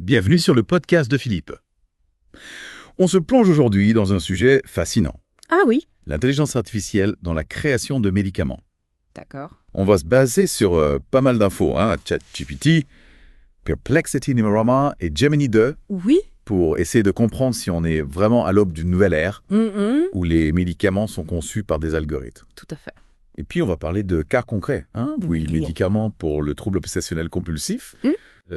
Bienvenue sur le podcast de Philippe. On se plonge aujourd'hui dans un sujet fascinant. Ah oui, L'intelligence artificielle dans la création de médicaments. d'accord. On va se baser sur pas mal d'infos, ChatGPT, Perplexity Numerama et Gemini 2, Oui. pour essayer de comprendre si on est vraiment à l'aube d'une nouvelle ère où les médicaments sont conçus par des algorithmes. Tout à fait. Et puis on va parler de cas concrets, Oui. médicaments pour le trouble obsessionnel compulsif,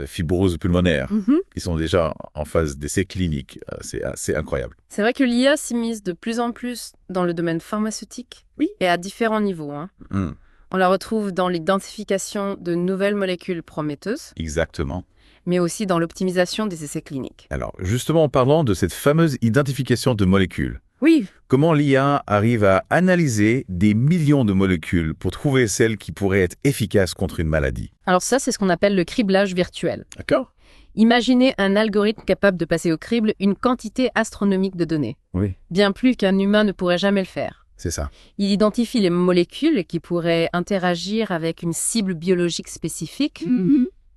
fibrose pulmonaire, qui sont déjà en phase d'essai clinique. C'est assez incroyable. C'est vrai que l'IA s'immisce de plus en plus dans le domaine pharmaceutique. Oui. Et à différents niveaux. On la retrouve dans l'identification de nouvelles molécules prometteuses, Exactement. mais aussi dans l'optimisation des essais cliniques. Alors, justement, en parlant de cette fameuse identification de molécules, Oui. comment l'IA arrive à analyser des millions de molécules pour trouver celles qui pourraient être efficaces contre une maladie? Alors ça, c'est ce qu'on appelle le criblage virtuel. D'accord. Imaginez un algorithme capable de passer au crible une quantité astronomique de données. Oui, Bien plus qu'un humain ne pourrait jamais le faire. c'est ça. Il identifie les molécules qui pourraient interagir avec une cible biologique spécifique,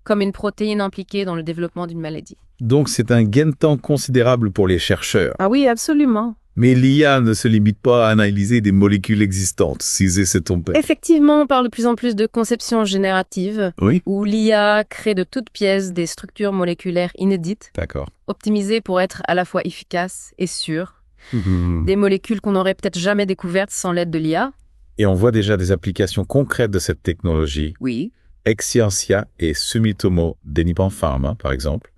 comme une protéine impliquée dans le développement d'une maladie. Donc, c'est un gain de temps considérable pour les chercheurs. Ah oui, absolument. Mais l'IA ne se limite pas à analyser des molécules existantes, si c'est se tromper. Effectivement, on parle de plus en plus de conception générative, Oui, où l'IA crée de toutes pièces des structures moléculaires inédites, d'accord. optimisées pour être à la fois efficaces et sûres. Des molécules qu'on n'aurait peut-être jamais découvertes sans l'aide de l'IA. Et on voit déjà des applications concrètes de cette technologie. Oui. Exscientia et Sumitomo Denippan Pharma, par exemple,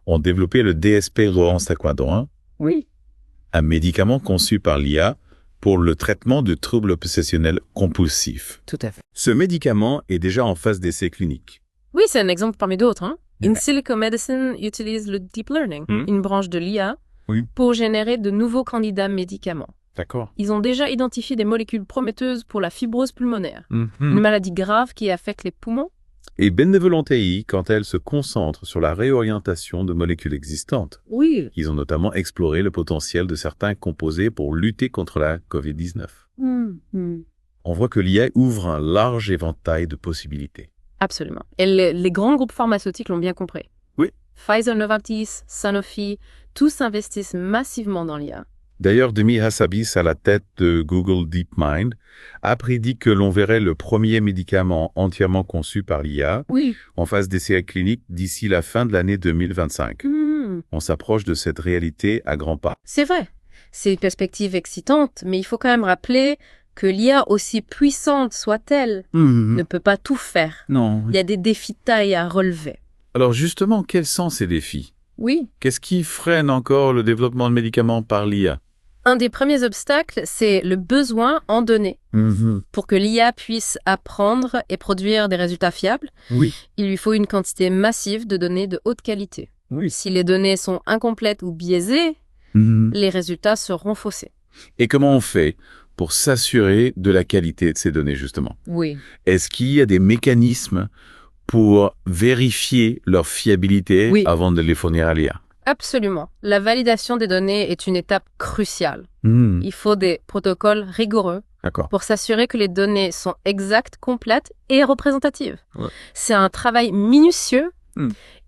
ont développé le DSP Rohan-Taekwondo, Oui. un médicament conçu par l'IA pour le traitement de troubles obsessionnels compulsifs. Tout à fait. Ce médicament est déjà en phase d'essai clinique. Oui, c'est un exemple parmi d'autres. Yeah. In Silico Medicine utilise le deep learning, Mm. une branche de l'IA, Oui. pour générer de nouveaux candidats médicaments. D'accord. Ils ont déjà identifié des molécules prometteuses pour la fibrose pulmonaire, une maladie grave qui affecte les poumons. Et Benevolent AI, quant à elle, se concentre sur la réorientation de molécules existantes. Oui. Ils ont notamment exploré le potentiel de certains composés pour lutter contre la COVID-19. On voit que l'IA ouvre un large éventail de possibilités. Absolument. Et les grands groupes pharmaceutiques l'ont bien compris. Oui. Pfizer, Novartis, Sanofi, tous investissent massivement dans l'IA. D'ailleurs, Demi Hassabis, à la tête de Google DeepMind, a prédit que l'on verrait le premier médicament entièrement conçu par l'IA Oui. en phase d'essai clinique d'ici la fin de l'année 2025. On s'approche de cette réalité à grands pas. C'est vrai. C'est une perspective excitante, mais il faut quand même rappeler que l'IA, aussi puissante soit-elle, ne peut pas tout faire. Non. Il y a des défis de taille à relever. Alors justement, quels sont ces défis? Oui. Qu'est-ce qui freine encore le développement de médicaments par l'IA? Un des premiers obstacles, c'est le besoin en données. Pour que l'IA puisse apprendre et produire des résultats fiables, Oui. il lui faut une quantité massive de données de haute qualité. Oui. Si les données sont incomplètes ou biaisées, les résultats seront faussés. Et comment on fait pour s'assurer de la qualité de ces données, justement? Oui. Est-ce qu'il y a des mécanismes pour vérifier leur fiabilité Oui. avant de les fournir à l'IA? Absolument. La validation des données est une étape cruciale. Il faut des protocoles rigoureux D'accord. pour s'assurer que les données sont exactes, complètes et représentatives. Ouais. C'est un travail minutieux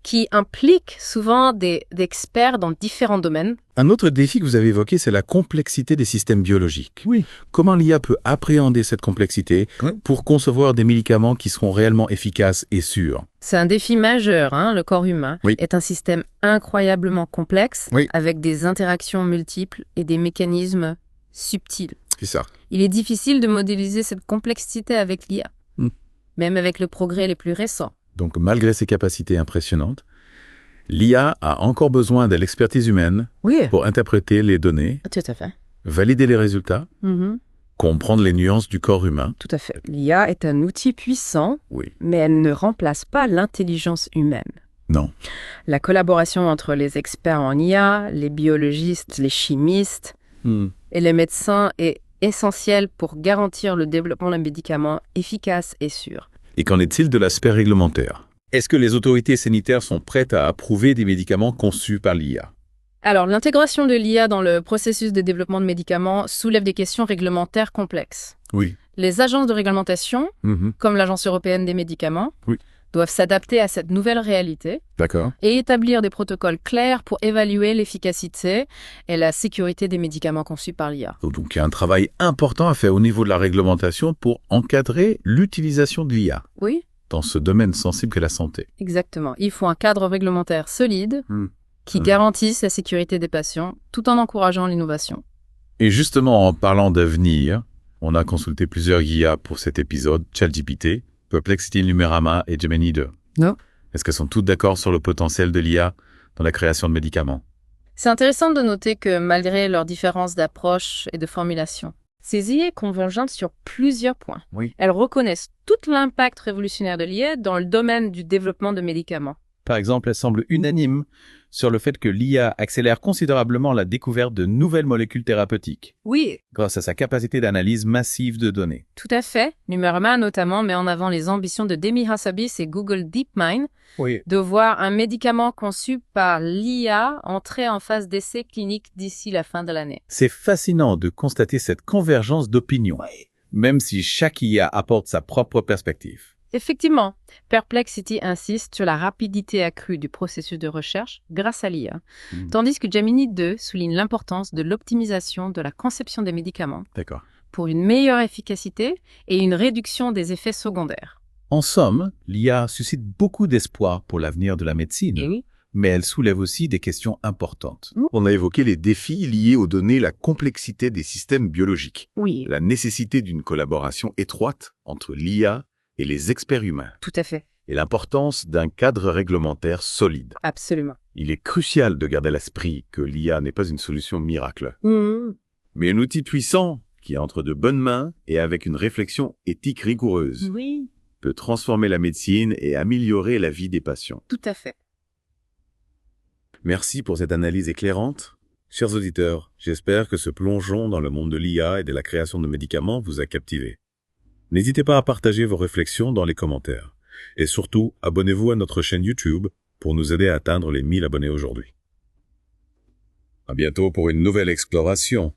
qui implique souvent des experts dans différents domaines. Un autre défi que vous avez évoqué, c'est la complexité des systèmes biologiques. Oui. Comment l'IA peut appréhender cette complexité pour concevoir des médicaments qui seront réellement efficaces et sûrs? C'est un défi majeur, le corps humain est un système incroyablement complexe, avec des interactions multiples et des mécanismes subtils. C'est ça. Il est difficile de modéliser cette complexité avec l'IA, même avec le progrès les plus récents. Donc, malgré ses capacités impressionnantes, l'IA a encore besoin de l'expertise humaine pour interpréter les données, Tout à fait. valider les résultats, comprendre les nuances du corps humain. Tout à fait. L'IA est un outil puissant, Oui. mais elle ne remplace pas l'intelligence humaine. Non. La collaboration entre les experts en IA, les biologistes, les chimistes et les médecins est essentielle pour garantir le développement d'un médicament efficace et sûr. Et qu'en est-il de l'aspect réglementaire? Est-ce que les autorités sanitaires sont prêtes à approuver des médicaments conçus par l'IA? Alors, l'intégration de l'IA dans le processus de développement de médicaments soulève des questions réglementaires complexes. Oui. Les agences de réglementation, comme l'Agence européenne des médicaments, doivent s'adapter à cette nouvelle réalité. D'accord. Et établir des protocoles clairs pour évaluer l'efficacité et la sécurité des médicaments conçus par l'IA. Donc il y a un travail important à faire au niveau de la réglementation pour encadrer l'utilisation de l'IA. Oui. Dans ce domaine sensible qu'est la santé. Exactement. Il faut un cadre réglementaire solide qui garantisse la sécurité des patients tout en encourageant l'innovation. Et justement, en parlant d'avenir, on a consulté plusieurs IA pour cet épisode, ChatGPT, Perplexity, Numerama et Gemini 2. Non. Est-ce qu'elles sont toutes d'accord sur le potentiel de l'IA dans la création de médicaments? C'est intéressant de noter que malgré leurs différences d'approche et de formulation, ces IA convergent sur plusieurs points. Oui. Elles reconnaissent tout l'impact révolutionnaire de l'IA dans le domaine du développement de médicaments. Par exemple, elles semblent unanimes sur le fait que l'IA accélère considérablement la découverte de nouvelles molécules thérapeutiques. Oui. Grâce à sa capacité d'analyse massive de données. Tout à fait. Numerama notamment met en avant les ambitions de Demi Hassabis et Google DeepMind de voir un médicament conçu par l'IA entrer en phase d'essai clinique d'ici la fin de l'année. C'est fascinant de constater cette convergence d'opinions, même si chaque IA apporte sa propre perspective. Effectivement, Perplexity insiste sur la rapidité accrue du processus de recherche grâce à l'IA, tandis que Gemini 2 souligne l'importance de l'optimisation de la conception des médicaments pour une meilleure efficacité et une réduction des effets secondaires. En somme, l'IA suscite beaucoup d'espoir pour l'avenir de la médecine, mais elle soulève aussi des questions importantes. On a évoqué les défis liés aux données, la complexité des systèmes biologiques, la nécessité d'une collaboration étroite entre l'IA et les experts humains. Tout à fait. Et l'importance d'un cadre réglementaire solide. Absolument. Il est crucial de garder à l'esprit que l'IA n'est pas une solution miracle, mais un outil puissant qui, entre de bonnes mains et avec une réflexion éthique rigoureuse, peut transformer la médecine et améliorer la vie des patients. Tout à fait. Merci pour cette analyse éclairante. Chers auditeurs, j'espère que ce plongeon dans le monde de l'IA et de la création de médicaments vous a captivé. N'hésitez pas à partager vos réflexions dans les commentaires. Et surtout, abonnez-vous à notre chaîne YouTube pour nous aider à atteindre les 1000 abonnés aujourd'hui. À bientôt pour une nouvelle exploration.